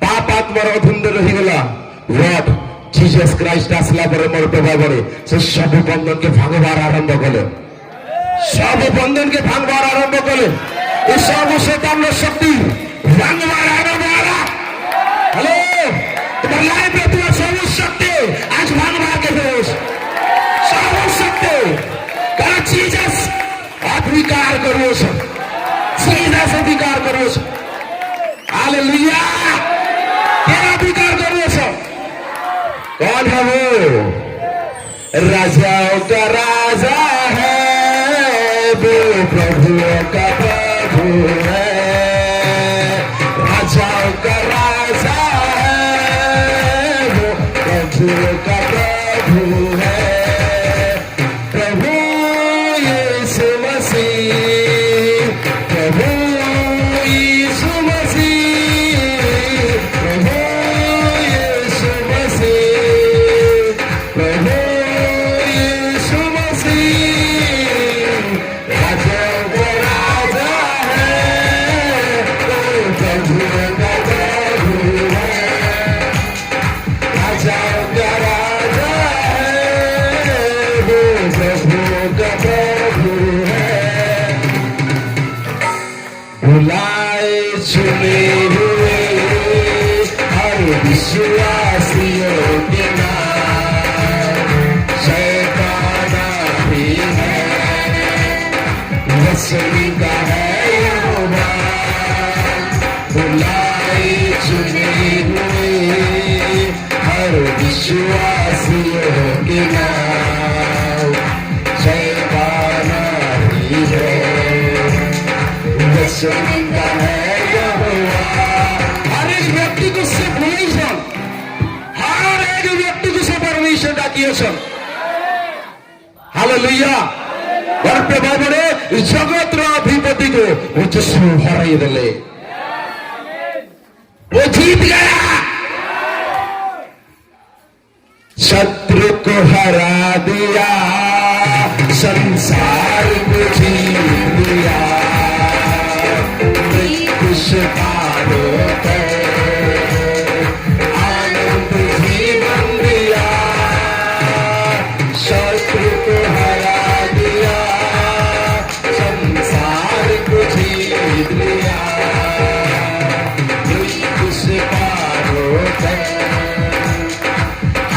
पाप आत्मार अधीन रही गला लॉर्ड जीसस क्राइस्ट आसला पर मोर प्रभाव पड़े से सब बंधन के भांगबार आरंभ कले सब बंधन के भांगबार आरंभ कले ये सब शैतान शक्ति भांगबार आरंभ करा हेलो তোমার লাইফে তোমার সমস্যাতে আজ ভাঙবার কে ফেরোস সমস্যাতে কারণ জিসাস অধিকার করিস জিসাস অধিকার করিস हालेलुया কে অধিকার করিস कौन है वो राजाओं का राजा है वो प्रभुओं का प्रभु है राजाओं का राजा का प्रभु है प्रभु यीशु मसीह प्रभु यीशु मसीह प्रभु यीशु मसीह प्रभु यीशु मसीह राजा का राजा है प्रभु का प्रभु है राजा बुलाए चुने हुए हर विश्वासियों के नाम शैतान भी है वसनी का है यहोवा बुलाए चुने सुनता है यहोवा। हर एक व्यक्ति को से भूले सन, हर एक व्यक्ति को से परमेश्वर डाकिए सन। हालेलुया। घर पे भाई जगत रा अधिपति को वो जिसु हराई देले, वो जीत गया, शत्रु को हरा दिया, संसार को जीत लिया, खुश पारो पे आनंद जीवन दिया, शत्रु को हरा दिया, संसार को जीत लिया, खुश पारो पे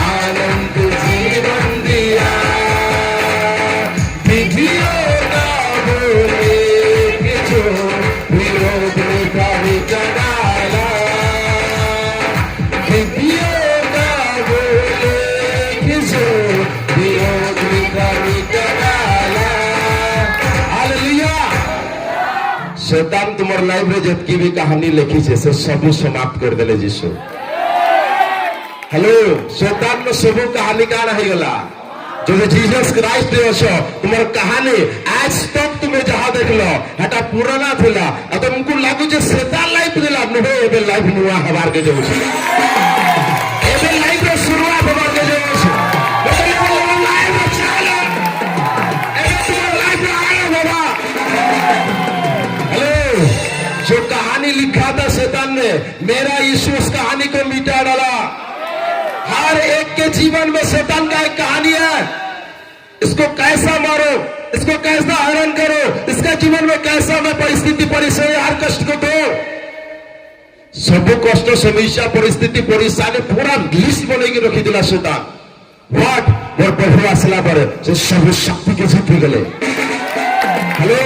आनंद जीवन दिया। विधियों का बोले कि जो विरोध में कभी डाला, विधियों का बोले कि जो विरोध में कभी डाला। हालेलुया। शैतान तुम्हार लाइफ रे जतकी भी कहानी लिखी छे से सब समाप्त कर देले यीशु। हेलो, शैतान में सब कहानी का रही गला जो जीसस क्राइस्ट अछ तुम्हार कहानी आज तक तुम्हें जहां देख लो हटा पुराना थिला आ तुमको लागु जे शैतान लाइफ दिला नुहे एबे लाइफ नुआ हबार के जो छै, एबे लाइफ रो शुरुआत हबार के जो छै, मतलब लाइफ चला एबे तुम्हार लाइफ आया बाबा। हेलो, जो कहानी लिखा था शैतान ने, मेरा यीशु उस कहानी को मिटा डाला। हर एक के जीवन में शैतान का एक कहानी है, इसको कैसा मारो, इसको कैसा हैरान करो, इसका जीवन में कैसा मैं परिस्थिति परिचय हर कष्ट को दो, सब कष्ट समस्या परिस्थिति परेशानी पूरा लिस्ट बनेगी रखी दिला शैतान। व्हाट मोर प्रभु आसला पर से सब शक्ति के जीत गले। हेलो,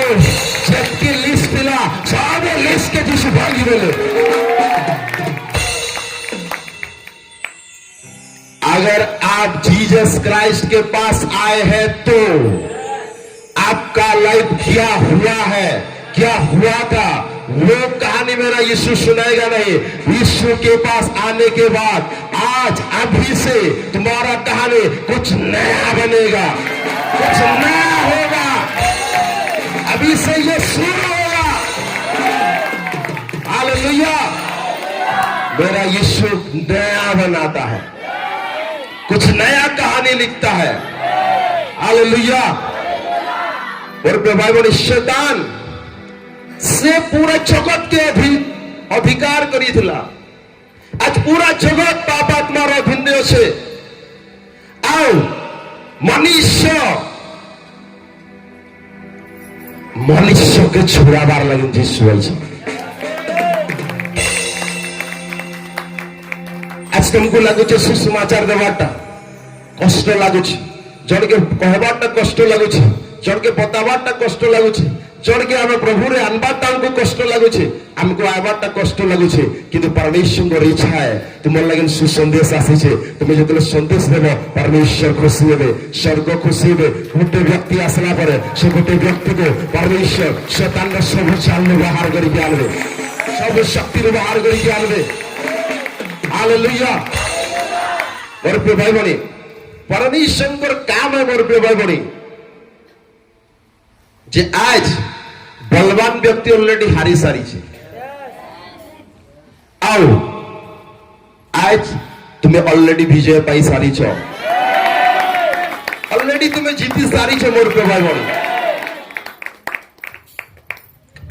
शक्ति लिस्ट दिला सब लिस्ट के जीसु भागी गले। अगर आप जीसस क्राइस्ट के पास आए हैं तो आपका लाइफ क्या हुआ है, क्या हुआ था, वो कहानी मेरा यीशु सुनाएगा नहीं। यीशु के पास आने के बाद आज अभी से तुम्हारा कहानी कुछ नया बनेगा, कुछ नया होगा, अभी से ये शुरू होगा। हालेलुया। मेरा यीशु नया बनाता है, कुछ नया कहानी लिखता है। हालेलुया। और भाई बड़े शैतान से पूरा जगत के अधिकार करी थिला, आज पूरा जगत पापात्मार अधीन अच्छे। आओ मनुष्य के छुड़ाबार लगे जीसु आई। आज तुमको लगुचे सुसमाचार देवाटा कष्ट लगुच, जन के कहबाटा कष्ट लगुच, जन के बताबाटा कष्ट लगुच, जन के आम प्रभु रे अनबाटा हमको कष्ट लगुच, हमको आबाटा कष्ट लगुच, किंतु परमेश्वर की इच्छा है तुम लगे सुसंदेश आसी छे, तुम्हें जो संदेश देव परमेश्वर खुशी हे, स्वर्ग खुशी हे। गोटे व्यक्ति आसला पर से गोटे व्यक्ति को परमेश्वर शैतान सब चाल बाहर करके आनबे, सब शक्ति बाहर करके आनबे। हालेलुया। मोर प्रिय भाई बहनी, परमेश्वर काम है मोर प्रिय भाई बहनी जे आज बलवान व्यक्ति ऑलरेडी हारी सारी छे। आओ आज तुम्हें ऑलरेडी विजय पाई सारी छो, ऑलरेडी तुम्हें जीती सारी छो मोर प्रिय भाई बहनी।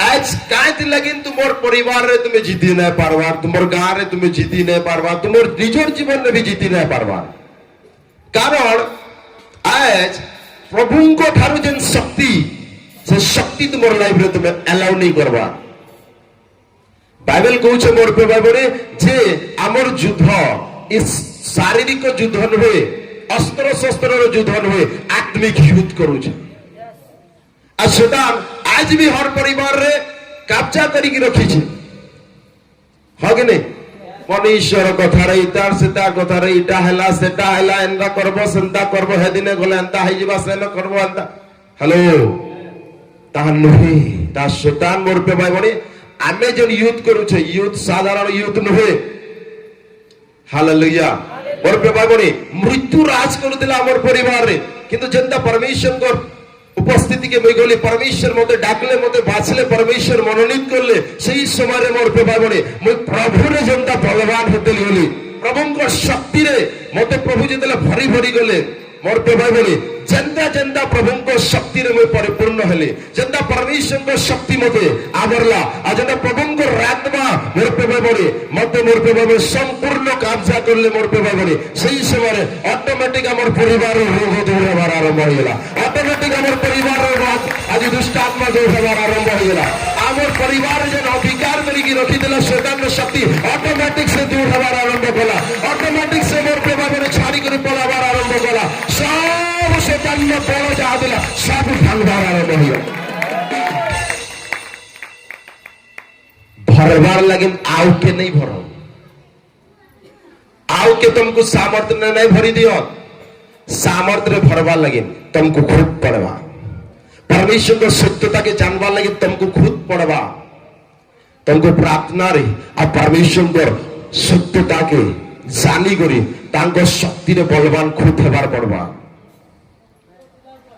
आज काहे लगिन तुमर परिवार रे तुम्हें जीती नहीं पारवा, तुमर गांव रे तुम्हें जीती नहीं पारवा, तुमर निजर जीवन में भी जीती नहीं पारवा, कारण आज प्रभु को ठारू जेन शक्ति से शक्ति तुमर लाइफ रे तुम्हें अलाउ नहीं करवा। बाइबल कहूचे मोर पे बाइबल जे आमर युद्ध इस शारीरिक युद्ध नुहे, अस्त्र शस्त्र युद्ध नुहे, आत्मिक युद्ध करूचे। आ शैतान आज भी हर परिवार रे कब्जा करिक रखी छे, हाँ कि नहीं? मनुष्यर कथा रे इतार सेता कथा रे इटा हैला सेटा हैला एंदा करबो सेंता करबो हे दिने गले एंता हे जिबा सेन करबो एंता। हेलो, ତାହା ନୁହେଁ, ତାହା ଶୈତାନ ମୋର ପ୍ରିୟ ଭାଇ ଭଉଣୀ। ଆମେ ଯୋଉ ୟୁଥ କରୁଛେ, ୟୁଥ ସାଧାରଣ ୟୁଥ ନୁହେଁ। ହାଲେଲୁୟା। ମୋର ପ୍ରିୟ ଭାଇ ଭଉଣୀ, ମୃତ୍ୟୁ ରାଜ କରୁଥିଲା ଆମର ପରିବାରରେ, କିନ୍ତୁ ଯେନ୍ତା ପରମେଶ୍ୱରଙ୍କ ଉପସ୍ଥିତି के मैं गली परमेश्वर मते डाकले मते बाछले परमेश्वर मनोनीत करले सही समय मोर पे भाई बने मैं प्रभु रे जनता बलवान होते गली प्रभु को शक्ति रे मते प्रभु जेतले भरी भरी गले मोर पे भाई बने जनता जनता प्रभु को शक्ति रे मैं परिपूर्ण हेले जनता परमेश्वर को शक्ति मते आवरला आ जनता प्रभु को आत्मा मोर पे भाई बने मते मोर पे भाई संपूर्ण कब्जा करले मोर पे भाई बने सही समय ऑटोमेटिक हमर परिवार रोग दूर होबार आरंभ होइला ऑटोमेटिक हमर परिवार रोग आज दुष्ट आत्मा दूर होबार आरंभ होइला हमर परिवार जन अधिकार करी की रखी देला शैतान के शक्ति ऑटोमेटिक से दूर होबार आरंभ होला ऑटोमेटिक से मोर पे भाई बने छाड़ी कर पलाबार आरंभ होला सब शैतान ने बड़ जा देला सब भांगबार आरंभ होइला भरबार लगे आउ के नहीं भरो आउ के तुमको सामर्थ्य नहीं भरी दियो सामर्थ्य भरवा लगे तुमको खुद पड़वा परमेश्वर को सत्यता के जानवा लगे तुमको खुद पड़वा तुमको प्रार्थना रे और परमेश्वर को सत्यता के जानी करी तांको शक्ति रे बलवान खुद हेबार पड़वा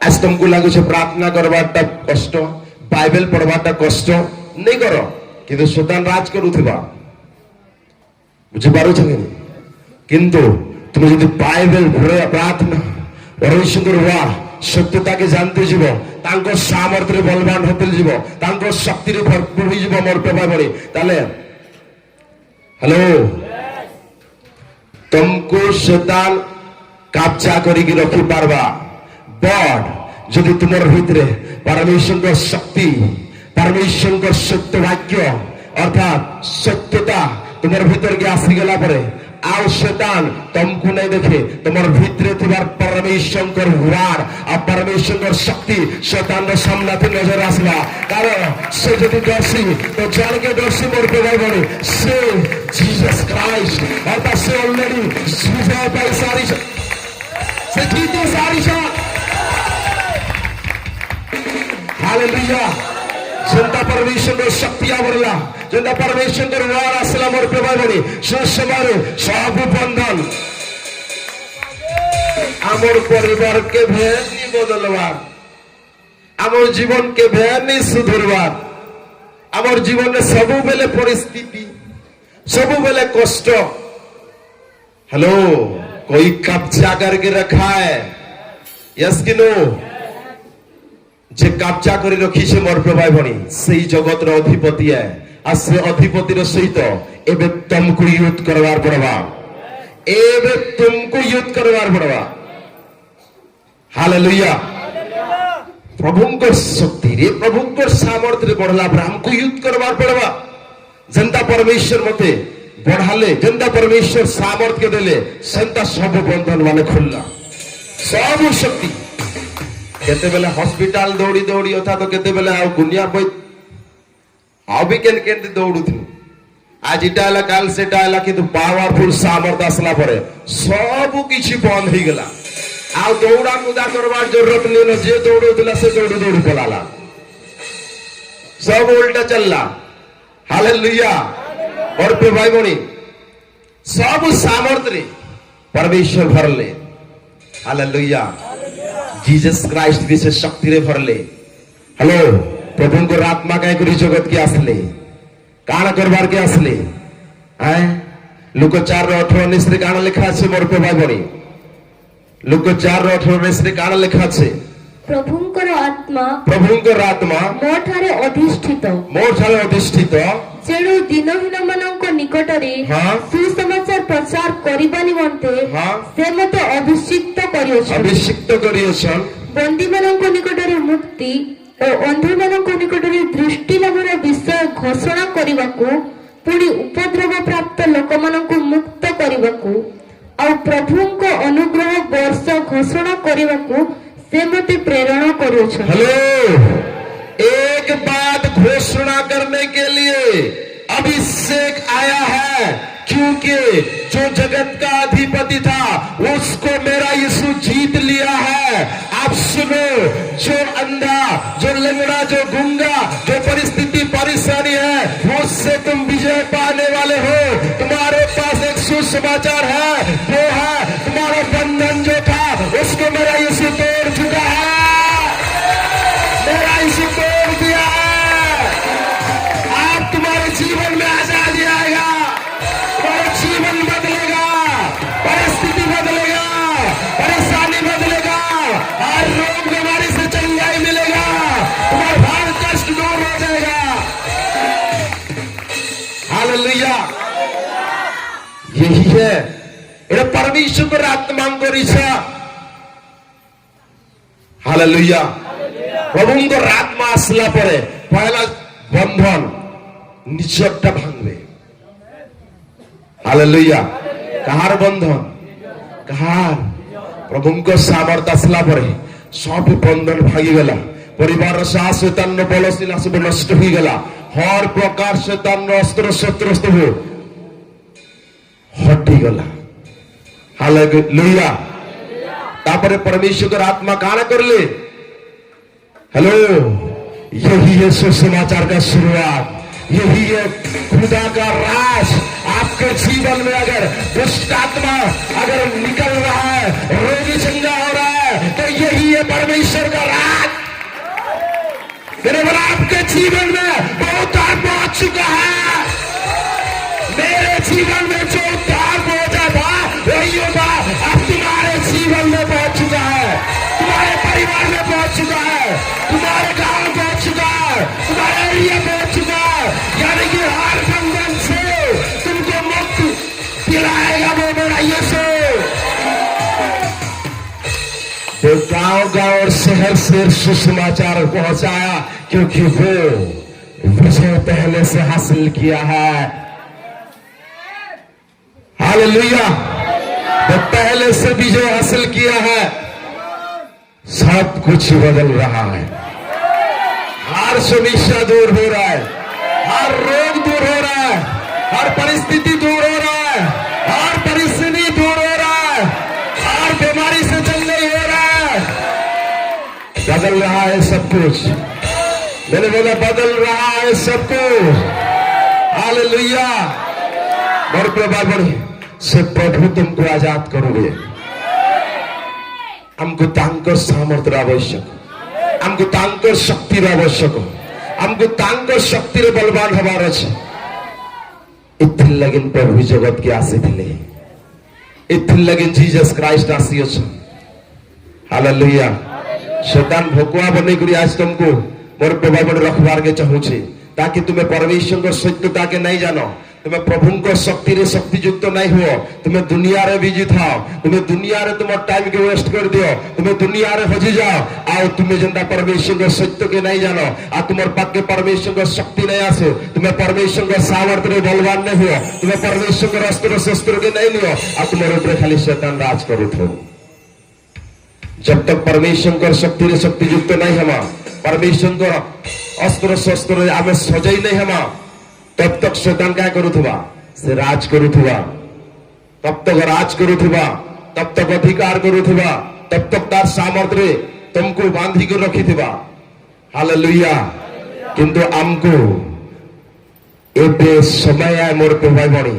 आज तुमको लागु छे प्रार्थना करवाटा कष्ट बाइबल पढ़वाटा कष्ट नहीं करो किंतु शैतान राज करूथिबा बुझी पारो छके किंतु तुम यदि बाइबल प्रार्थना परमेश्वर हुआ सत्यता के जानते जीव तांको सामर्थ्य बलवान होते जीव तांको शक्ति रे भरपूर होई जीव मोर पे भाई बड़ी ताले हेलो तुमको शैतान कब्जा करी की रखी पारबा बट यदि तुमर भीतर परमेश्वर को शक्ति परमेश्वर को सत्य वाक्य अर्थात सत्यता तुम्हारे भीतर के आसी गला परे आउ शैतान तुमको नहीं देखे तुम्हारे भीतर तुम्हार परमेश्वर को वार और परमेश्वर को शक्ति शैतान के सामने थे नजर आसला कारण से यदि दर्शी तो जान के दर्शी मोर पे भाई बने से जीसस क्राइस्ट अर्थात से ऑलरेडी विजय पाई सारी से जीती सारी शक्ति हालेलुया जनता परमेश्वर को शक्ति आवरला जनता परमेश्वर को वार आसला मोर पे भाई बनी सुसमारे सब बंधन आमर परिवार के भेनी बदलवा आमर जीवन के भेनी सुधरवा आमर जीवन में सब बेले परिस्थिति सब बेले कष्ट हेलो कोई कब्जा करके रखा है यस कि नो जे कब्जा करी रखी से मोर पे भाई बनी सही जगत रो अधिपति है आ से अधिपति रो सहित एबे तुमको युद्ध करवार पड़वा एबे तुमको युद्ध करवार पड़वा हालेलुया प्रभु को शक्ति रे प्रभु को सामर्थ्य रे बढ़ला पर हमको युद्ध करवार पड़वा जनता परमेश्वर मते बढ़ाले जनता परमेश्वर सामर्थ्य के देले संता सब बंधन माने खुलला सब शक्ति केते बेले हॉस्पिटल दौड़ी दौड़ी होता तो केते बेले आ दुनिया पे आ भी केन दौड़ू थी आज इटा आला काल सेटा आला किंतु पावरफुल सामर्थ आसला परे सब किछि बंद हो गला आ दौड़ा कूदा करबार जरूरत नहीं जे दौड़ुला से दौड़ी दौड़ी पलाला सब उल्टा चलला हालेलुया और पे भाई बनी सब सामर्थ रे परमेश्वर भरले हालेलुया जीसस क्राइस्ट विशेष शक्ति रे भरले हेलो प्रभु को आत्मा काय करी जगत के आसले काना करबार के आसले हैं लुक 4:18 रे काना लिखा আছে मोर पे भाई बनी लुक 4:18 रे काना लिखा আছে प्रभुंकर आत्मा मोठारे अधिष्ठित जेणु दिनहीन मानक निकटरे सुसमाचार प्रचार करिबा निमंते से मते अभिषिक्त करियछन बंदी मानक निकटरे मुक्ति और अंध मानक निकटरे दृष्टि लाभर विषय घोषणा करिबाकू पुणी उपद्रव प्राप्त लोक मानक मुक्त करिबाकू और प्रभुंको अनुग्रह वर्ष घोषणा करिबाकू से मते प्रेरणा करियछन हेलो एक बात घोषणा करने के लिए अभिषेक आया है क्योंकि जो जगत का अधिपति था उसको मेरा यीशु जीत लिया है आप सुनो, जो अंधा, जो लंगड़ा, जो गूंगा, जो परिस्थिति परेशानी है, उससे तुम विजय पाने वाले हो। तुम्हारे पास एक सुसमाचार है, वो है तुम्हारा बंधन जो था उसको मेरा यीशु तोड़ चुका है, मेरा यीशु तोड़ दिया है। आप तुम्हारे जीवन में आजादी आएगा, तुम्हारा जीवन बदलेगा, परिस्थिति बदलेगा, परेशानी बदलेगा, और रोग बीमारी से चंगाई मिलेगा, तुम्हारा भार कष्ट दूर हो जाएगा। हालेलुया। यही है এটা পরমেশ্বরের আত্মাঙ্গর ইচ্ছা। হালেলুয়া। প্রভুঙ্গর আত্মা আসলা পরে পয়লা বন্ধন নিচটা ভাঙবে। হালেলুয়া। কাহার বন্ধন? কাহার? প্রভুঙ্গর সামর্থ্য আসলা পরে সব বন্ধন ভাঙি গেলা। পরিবার সাহস শয়তান বলশীল সব নষ্ট হয়ে গেলা। হর প্রকার শয়তান অস্ত্র শস্ত্র সব হটি গেলা। हालेलुया। तापरे परमेश्वर आत्मा काना कर ले। हेलो, यही है सुसमाचार का शुरुआत, यही है खुदा का राज। आपके जीवन में अगर दुष्ट आत्मा अगर निकल रहा है, रोगी चंगा हो रहा है, तो यही है परमेश्वर का राज। मेरे बोला आपके जीवन में बहुत उद्धार पहुंच चुका है। मेरे जीवन में जो उद्धार पहुंचा था वही होगा अब तुम्हारे जीवन में पहुंच चुका है, तुम्हारे परिवार में पहुंच चुका है, तुम्हारे गांव में पहुंच चुका है, तुम्हारे एरिया पहुंच चुका है। यानी कि हर बंधन से तुमको मुक्ति दिलाएगा वो मेरा यीशु। तो गांव गांव और शहर से सुसमाचार पहुंचाया, क्योंकि वो विजय पहले से हासिल किया है। हालेलुया। वो पहले से विजय हासिल किया है। सब कुछ बदल रहा है, हर समस्या दूर हो रहा है, हर रोग दूर हो रहा है, हर परिस्थिति दूर हो रहा है, हर परिस्थिति दूर हो रहा है, हर बीमारी से चंगाई हो रहा है। बदल रहा है सब कुछ। मैंने बोला बदल रहा है सब कुछ। हालेलुया। और प्रभु से प्रभु तुमको आजाद करोगे। हमको तांकर सामर्थ्य आवश्यक, हमको तांकर शक्ति आवश्यक, हमको तांकर शक्ति बलवान हमार अच्छे। इतने लगिन प्रभु जगत के आसीथिले, इतने लगिन जीसस क्राइस्ट आसी अच्छे। हालेलुया। शैतान भोकुआ बने करी आज तुमको मोर प्रभाव रखवार के चाहूचे, ताकि तुम्हें परमेश्वर को सत्यता के नहीं जानो, तुम्हें प्रभु को शक्ति रे शक्ति युक्त नहीं हो, तुम्हें दुनिया रे बिजी था, तुम्हें दुनिया रे तुम टाइम के वेस्ट कर दियो, तुम्हें दुनिया रे हजी जाओ, आओ तुम्हें जनता परमेश्वर को सत्य के नहीं जानो, आ तुम्हारे पाक के परमेश्वर को शक्ति नहीं आसो, तुम्हें परमेश्वर का सामर्थ्य रे बलवान नहीं हो, तुम्हें परमेश्वर के अस्त्र शस्त्र के नहीं लियो, आ तुम्हारे ऊपर खाली शैतान राज करो थो। जब तक परमेश्वर का शक्ति रे शक्ति युक्त नहीं हमा, परमेश्वर को अस्त्र शस्त्र आमे सजाई नहीं हमा, तब तक शैतान क्या करुथुवा? से राज करुथुवा। तब तक राज करुथुवा, तब तक अधिकार करुथुवा, तब तक तार सामर्थ्य तुमको बांधी कर रखी थी। हालेलुया। किंतु हमको एबे समय है मोर पे भाई बणी,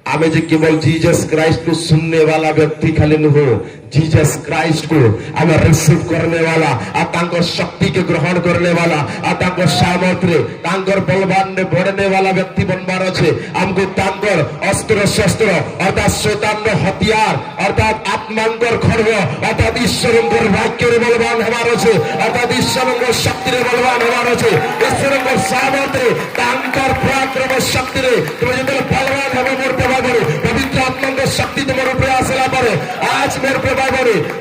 आमे जे केवल जीसस क्राइस्ट को सुनने वाला व्यक्ति खाली न हो, जीसस क्राइस्ट को हमें रिसीव करने वाला, तांकर शक्ति के ग्रहण करने वाला, तांकर सामर्थ्य, तांकर बलवान ने बढ़ने वाला व्यक्ति बनवार अच्छे। हमको तांकर अस्त्र शस्त्र अर्थात शैतान हथियार अर्थात आत्मांकर खड्ग अर्थात ईश्वर वाक्य बलवान हमार अच्छे, अर्थात ईश्वर शक्ति बलवान हमार अच्छे, ईश्वर सामर्थ्य तांकर पराक्रम शक्ति तुम्हें जो बलवान हमें मोर प्रभाव पवित्र आत्मा शक्ति तुम्हारे ऊपर आसला पड़े। आज मेरे प्रभाव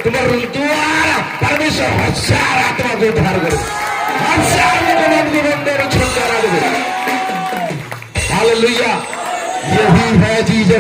तुम्हारे द्वारा परमेश्वर हजार आत्मा को उद्धार करे, हजार हालेलुया। यही है जीसस